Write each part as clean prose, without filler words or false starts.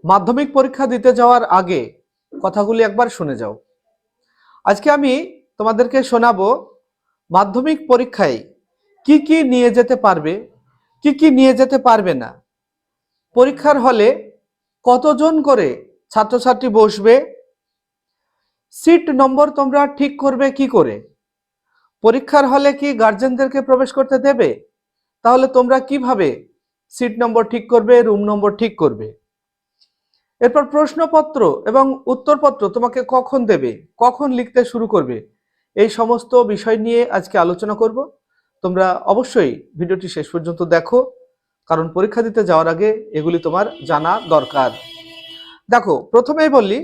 মাধ্যমিক পরীক্ষা দিতে যাওয়ার আগে কথাগুলি একবার শুনে যাও। আজকে আমি তোমাদেরকে শোনাবো মাধ্যমিক পরীক্ষায় কি কি নিয়ে যেতে পারবে, কি কি নিয়ে যেতে পারবে না, পরীক্ষার হলে কতজন করে ছাত্রছাত্রী বসবে, সিট নম্বর তোমরা ঠিক করবে কি করে, পরীক্ষার হলে কি গার্জেনদেরকে প্রবেশ করতে দেবে, তাহলে তোমরা কিভাবে সিট নম্বর ঠিক করবে, রুম নম্বর ঠিক করবে। এরপর প্রশ্নপত্র এবং উত্তরপত্র তোমাকে কখন দেবে, কখন লিখতে শুরু করবে, এই সমস্ত বিষয় নিয়ে আজকে আলোচনা করব। তোমরা অবশ্যই ভিডিওটি শেষ পর্যন্ত দেখো, কারণ পরীক্ষা দিতে যাওয়ার আগে এগুলি তোমার জানা দরকার। দেখো, প্রথমেই বললি,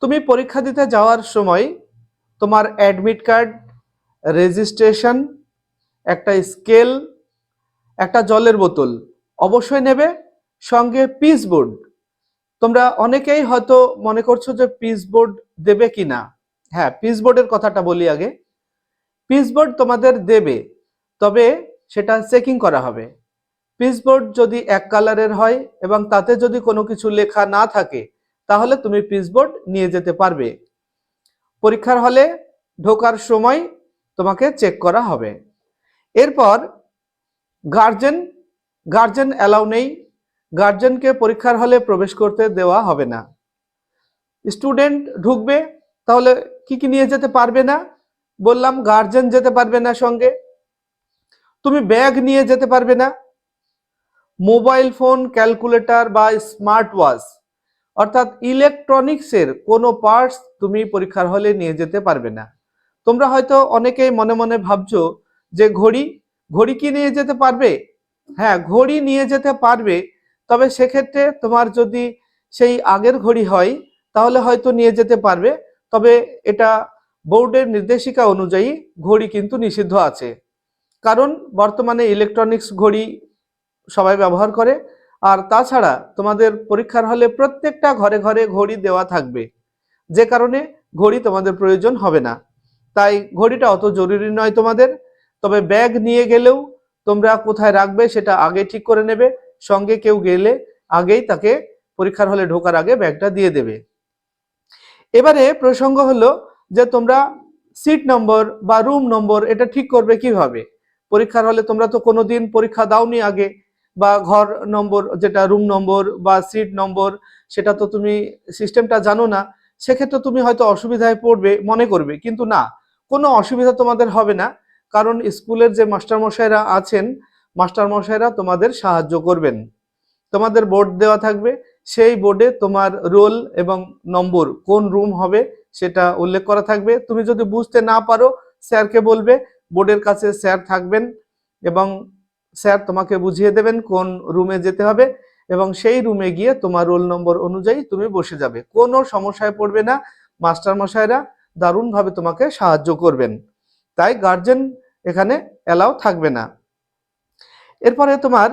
তুমি পরীক্ষা দিতে যাওয়ার সময় তোমার অ্যাডমিট কার্ড, রেজিস্ট্রেশন, একটা স্কেল, একটা জলের বোতল অবশ্যই নেবে, সঙ্গে পিচ বোর্ড। তোমরা অনেকেই হয়তো মনে করছো যে পিচ বোর্ড দেবে কিনা। হ্যাঁ, পিচ বোর্ডের কথাটা বলি আগে। পিচ বোর্ড তোমাদের দেবে, তবে সেটা চেকিং করা হবে। পিচ বোর্ড যদি এক কালারের হয় এবং তাতে যদি কোনো কিছু লেখা না থাকে, তাহলে তুমি পিচ বোর্ড নিয়ে যেতে পারবে। পরীক্ষার হলে ঢোকার সময় তোমাকে চেক করা হবে। এরপর গার্জেন গার্জেন অ্যালাউ নেই, গার্জেনকে পরীক্ষার হলে প্রবেশ করতে দেওয়া হবে না। স্টুডেন্ট ঢুকবে, তাহলে কি কি নিয়ে যেতে পারবে না বললাম, গার্জেন যেতে পারবে না সঙ্গে, তুমি ব্যাগ নিয়ে যেতে পারবে না, মোবাইল ফোন, ক্যালকুলেটর বা স্মার্ট ওয়াচ অর্থাৎ ইলেকট্রনিক্সের কোনো পার্টস তুমি পরীক্ষার হলে নিয়ে যেতে পারবে না। তোমরা হয়তো অনেকেই মনে মনে ভাবছো যে ঘড়ি ঘড়ি কি নিয়ে যেতে পারবে। হ্যাঁ, ঘড়ি নিয়ে যেতে পারবে, তবে সেক্ষেত্রে তোমার যদি সেই আগের ঘড়ি হয় তাহলে হয়তো নিয়ে যেতে পারবে, তবে এটা বোর্ডের নির্দেশিকা অনুযায়ী ঘড়ি কিন্তু নিষিদ্ধ আছে। কারণ বর্তমানে ইলেকট্রনিক্স ঘড়ি সবাই ব্যবহার করে, আর তাছাড়া তোমাদের পরীক্ষার হলে প্রত্যেকটা ঘরে ঘরে ঘড়ি দেওয়া থাকবে, যে কারণে ঘড়ি তোমাদের প্রয়োজন হবে না। তাই ঘড়িটা অত জরুরি নয় তোমাদের। তবে ব্যাগ নিয়ে গেলেও তোমরা কোথায় রাখবে সেটা আগে ঠিক করে নেবে। সঙ্গে কেউ গেলে আগেই তাকে পরীক্ষার হলে ঢোকার আগে ব্যাগটা দিয়ে দেবে। এবারে প্রসঙ্গ হলো যে তোমরা সিট নম্বর বা রুম নম্বর এটা ঠিক করবে কিভাবে। পরীক্ষার হলে তোমরা তো কোনোদিন পরীক্ষা দাওনি আগে, বা ঘর নম্বর যেটা রুম নম্বর বা সিট নম্বর সেটা তো তুমি সিস্টেমটা জানো না। সেক্ষেত্রে তুমি হয়তো অসুবিধায় পড়বে মনে করবে, কিন্তু না, কোনো অসুবিধা তোমাদের হবে না। কারণ স্কুলের যে মাস্টারমশাইরা আছেন, মাস্টারমশাইরা তোমাদের সাহায্য করবেন। তোমাদের বোর্ড দেওয়া থাকবে, সেই বোর্ডে তোমার রোল এবং নম্বর কোন রুম হবে সেটা উল্লেখ করা থাকবে। তুমি যদি বুঝতে না পারো স্যারকে বলবে, বোর্ডের কাছে স্যার থাকবেন এবং স্যার তোমাকে বুঝিয়ে দেবেন কোন রুমে যেতে হবে, এবং সেই রুমে গিয়ে তোমার রোল নম্বর অনুযায়ী তুমি বসে যাবে। কোনো সমস্যায় পড়বে না, মাস্টার মশাইরা দারুণভাবে তোমাকে সাহায্য করবেন। তাই গার্জেন এখানে অ্যালাউ থাকবে না। এরপরে তোমার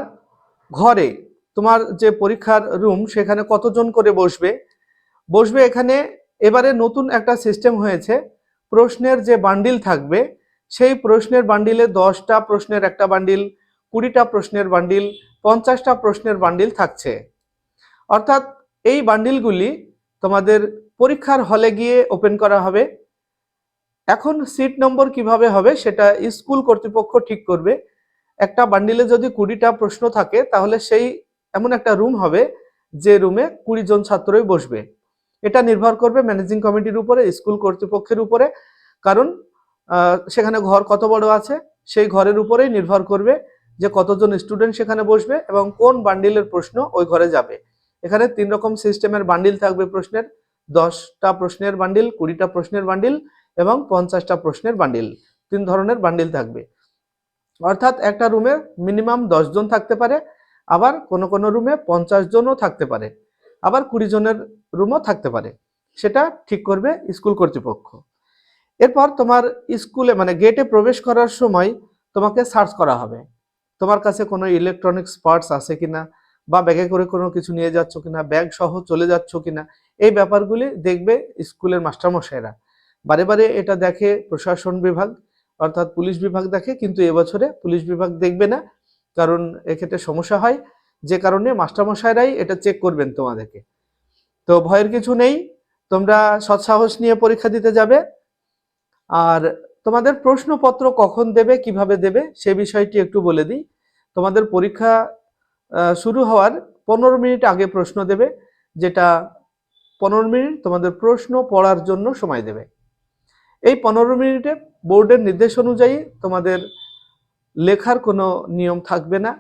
ঘরে, তোমার যে পরীক্ষার রুম সেখানে কতজন করে বসবে বসবে এখানে এবারে নতুন একটা সিস্টেম হয়েছে। প্রশ্নের যে বান্ডিল থাকবে, সেই প্রশ্নের বান্ডিলে 10টা প্রশ্নের একটা বান্ডিল, 20টা প্রশ্নের বান্ডিল, 50টা প্রশ্নের বান্ডিল থাকছে। অর্থাৎ এই বান্ডিলগুলি তোমাদের পরীক্ষার হলে গিয়ে ওপেন করা হবে। এখন সিট নম্বর কিভাবে হবে সেটা স্কুল কর্তৃপক্ষ ঠিক করবে। একটা বান্ডিলে যদি 20টা প্রশ্ন থাকে, তাহলে সেই এমন একটা রুম হবে যে রুমে 20 জন ছাত্রই বসবে। এটা নির্ভর করবে ম্যানেজিং কমিটির উপরে, স্কুল কর্তৃপক্ষের উপরে। কারণ সেখানে ঘর কত বড় আছে সেই ঘরের উপরেই নির্ভর করবে যে কতজন স্টুডেন্ট সেখানে বসবে এবং কোন বান্ডিলের প্রশ্ন ওই ঘরে যাবে। এখানে 3 রকম সিস্টেমের বান্ডিল থাকবে প্রশ্নের, 10টা প্রশ্নের বান্ডিল, 20টা প্রশ্নের বান্ডিল এবং 50টা প্রশ্নের বান্ডিল। 3 ধরনের বান্ডিল থাকবে। অর্থাৎ একটা রুমে মিনিমাম 10 জন থাকতে পারে, আবার কোন কোন রুমে 50 জনও থাকতে পারে, আবার 20 জনের রুমও থাকতে পারে। সেটা ঠিক করবে স্কুল কর্তৃপক্ষ। এরপর তোমার স্কুলে মানে গেটে প্রবেশ করার সময় তোমাকে সার্চ করা হবে, তোমার কাছে কোনো ইলেকট্রনিক্স পার্টস আছে কিনা, বা ব্যাগে করে কোনো কিছু নিয়ে যাচ্ছ কিনা, ব্যাগ সহ চলে যাচ্ছ কিনা। এই ব্যাপারগুলি দেখবে স্কুলের মাস্টারমশাইরা। বারে বারে এটা দেখে প্রশাসন বিভাগ, অর্থাৎ পুলিশ বিভাগ দেখে, কিন্তু এবছরে পুলিশ বিভাগ দেখবে না, কারণ এক্ষেত্রে সমস্যা হয়। যে কারণে মাস্টারমশাইরাই এটা চেক করবেন তোমাদেরকে। তো ভয়ের কিছু নেই, তোমরা সৎসাহস নিয়ে পরীক্ষা দিতে যাবে। আর তোমাদের প্রশ্নপত্র কখন দেবে, কিভাবে দেবে সে বিষয়টি একটু বলে দিই। তোমাদের পরীক্ষা শুরু হওয়ার 15 মিনিট আগে প্রশ্ন দেবে, যেটা 15 মিনিট তোমাদের প্রশ্ন পড়ার জন্য সময় দেবে। এই 15 মিনিটে বোর্ডের নির্দেশ অনুযায়ী তোমাদের লেখার কোনো নিয়ম থাকবে না।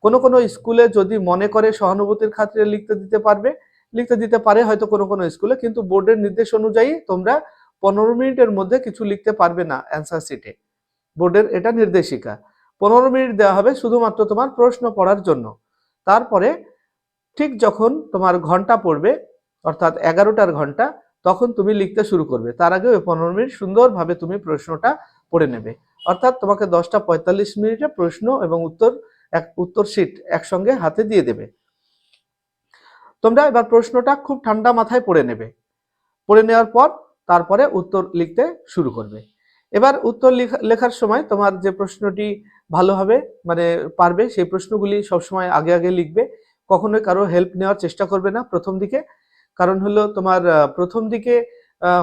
কোনো কোনো স্কুলে যদি মনে করে সহানুভূতির খাতিরে লিখতে দিতে পারে হয়তো কোনো কোনো স্কুলে, কিন্তু বোর্ডের নির্দেশ অনুযায়ী তোমরা 15 মিনিটের মধ্যে কিছু লিখতে পারবে না অ্যান্সার শিটে। বোর্ডের এটা নির্দেশিকা। 15 মিনিট দেওয়া হবে শুধুমাত্র তোমার প্রশ্ন পড়ার জন্য। তারপরে ঠিক যখন তোমার ঘন্টা পড়বে, অর্থাৎ 11টার ঘন্টা, তখন তুমি লিখতে শুরু করবে। তার আগে ওই 15 মিনিট সুন্দরভাবে তুমি প্রশ্নটা পড়ে নেবে। অর্থাৎ তোমাকে 10টা 45 মিনিটে প্রশ্ন এবং উত্তর শিট একসঙ্গে হাতে দিয়ে দেবে। তোমরা এবার প্রশ্নটা খুব ঠান্ডা মাথায় পড়ে নেবে। পড়ে নেওয়ার পর তারপরে উত্তর লিখতে শুরু করবে। এবার উত্তর লেখার সময় তোমার যে প্রশ্নটি ভালোভাবে পারবে সেই প্রশ্নগুলি সবসময় আগে আগে লিখবে। কখনোই কারো হেল্প নেওয়ার চেষ্টা করবে না প্রথম দিকে। কারণ হলো তোমার প্রথম দিকে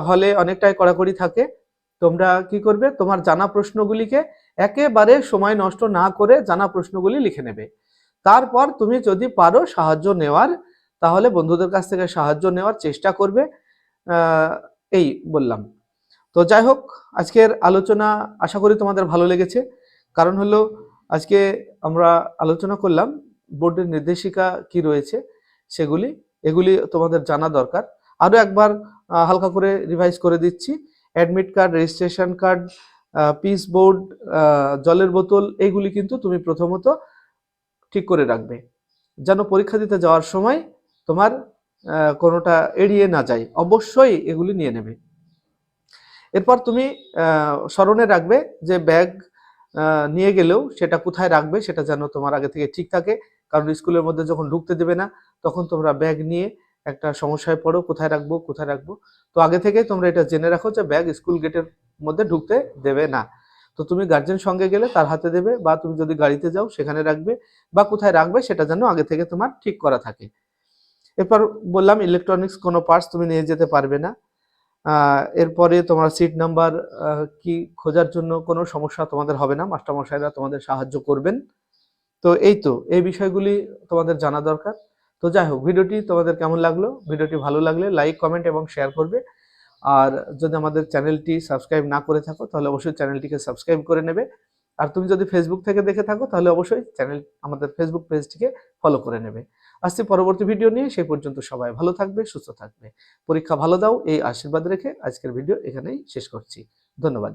হলে অনেকটাই কড়াকড়ি থাকে। তোমরা কি করবে, তোমার জানা প্রশ্নগুলিকে একেবারে সময় নষ্ট না করে জানা প্রশ্নগুলি লিখে নেবে। তারপর তুমি যদি পারো সাহায্য নেওয়ার, তাহলে বন্ধুদের কাছ থেকে সাহায্য নেওয়ার চেষ্টা করবে। এই বললাম। তো যাই হোক, আজকের আলোচনা আশা করি তোমাদের ভালো লেগেছে। কারণ হলো আজকে আমরা আলোচনা করলাম বোর্ডের নির্দেশিকা কি রয়েছে এগুলি তোমাদের জানা দরকার। আরো একবার হালকা করে রিভাইজ করে দিচ্ছি। Admit card, registration card, piece board, জলের বোতল, এইগুলি কিন্তু তুমি প্রথমত ঠিক করে রাখবে, যেন পরীক্ষা দিতে যাওয়ার সময় তোমার কোনোটা এড়িয়ে না যায়। অবশ্যই এগুলি নিয়ে নেবে। এরপর তুমি স্মরণে রাখবে যে ব্যাগ নিয়ে গেলেও সেটা কোথায় রাখবে সেটা যেন তোমার আগে থেকে ঠিক থাকে। কারণ স্কুলের মধ্যে যখন ঢুকতে দেবে না, তখন তোমরা ব্যাগ নিয়ে একটা সমস্যায় পড়ো, কোথায় রাখবো। তো আগে থেকে তোমরা এটা জেনে রাখো যে ব্যাগ স্কুল গেটের মধ্যে ঢুকতে দেবে না। তো তুমি গার্জেন সঙ্গে গেলে তার হাতে দেবে, বা তুমি যদি গাড়িতে যাও সেখানে রাখবে, বা কোথায় রাখবে সেটা যেন আগে থেকে তোমার ঠিক করা থাকে। এরপর বললাম ইলেকট্রনিক্স কোনো পার্টস তুমি নিয়ে যেতে পারবে না। এরপরে তোমার সিট নাম্বার কি খোঁজার জন্য কোনো সমস্যা তোমাদের হবে না, মাস্টারমশাইরা তোমাদের সাহায্য করবেন। তো এই বিষয়গুলি তোমাদের জানা দরকার। তো যাই হোক, ভিডিওটি তোমাদের কেমন লাগলো? ভিডিওটি ভালো লাগলে লাইক, কমেন্ট এবং শেয়ার করবে। আর যদি আমাদের চ্যানেলটি সাবস্ক্রাইব না করে থাকো তাহলে অবশ্যই চ্যানেলটিকে সাবস্ক্রাইব করে নেবে। আর তুমি যদি ফেসবুক থেকে দেখে থাকো তাহলে অবশ্যই আমাদের ফেসবুক পেজটিকে ফলো করে নেবে। আসছি পরবর্তী ভিডিও নিয়ে। সেই পর্যন্ত সবাই ভালো থাকবে, সুস্থ থাকবে। পরীক্ষা ভালো দাও এই আশীর্বাদ রেখে আজকের ভিডিও এখানেই শেষ করছি। ধন্যবাদ।